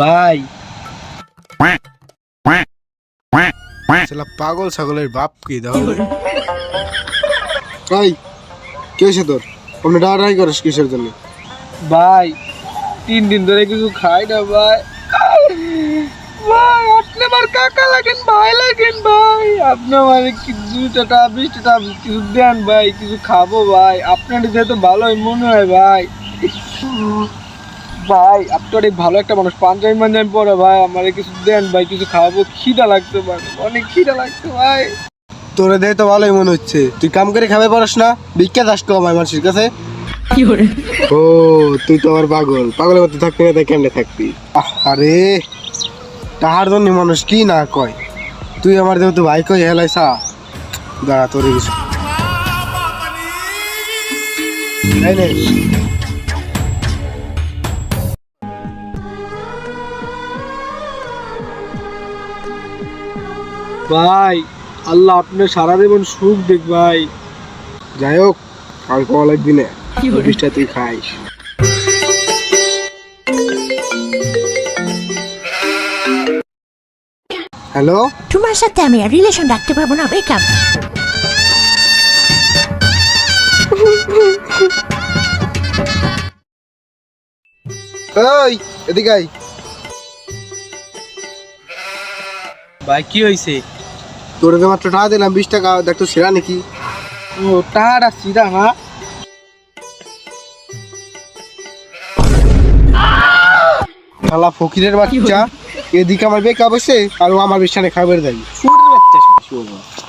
ভাই শালা পাগল ছাগলের বাপ কি দাও ভাই কি হয়েছে তোর অন্য ডাড়াই করিস কিসের জন্য? ভাই 3 দিন ধরে কিছু খাই না ভাই। ভাই আপনি আমার কাকা লাগেন, ভাই লাগেন ভাই। আপনি আমার কিছু টাকা 20 টাকা কিছু দেন ভাই, কিছু খাবো ভাই। আপনার যেহেতু ভালোই মনে হয় ভাই। ভাই আপনি অনেক ভালো একটা মানুষ, পাঞ্জাবি পরে ভাই আমার কিছু দেন ভাই, কিছু খাবো, খিদা লাগছে ভাই, অনেক খিদা লাগছে ভাই। তোরে দেয় তো ভালোই মনে হচ্ছে, তুই কাম করে খাবে পারস না, ভিক্ষা চাষ কর আমার মানুষের কাছে। ও তুই তো আবার পাগল, পাগলের মধ্যে থাকবি না, তাই কেমনে থাকবি? আরে তাহার জন্য মানুষ কি না কয়, তুই আমার যেহেতু ভাই কই হেলাইসা দাঁড়া তোর কিছু এই নে। ভাই আল্লাহ আপনার সারা জীবন সুখ দেখ ভাই। যাই হোক আর কল লাগবি না, বিশটা তুই খাইস। হ্যালো, তোমার সাথে আমি আর রিলেশন রাখতে পারবো না, ব্রেকআপ। ওই এদিকে আই। ভাই কি হয়েছে? তোর যে মাত্র টাকা দিলাম 20 টাকা, দেখ তো সেরা নাকি? ও টাকাটা সিধা না? শালা ফকিরের বাচ্চা, এদিকে আমার বেকা বসে আর ও আমার বিছানে খাবার দেয়। শুয়োরের বাচ্চা, শুয়োর বাচ্চা।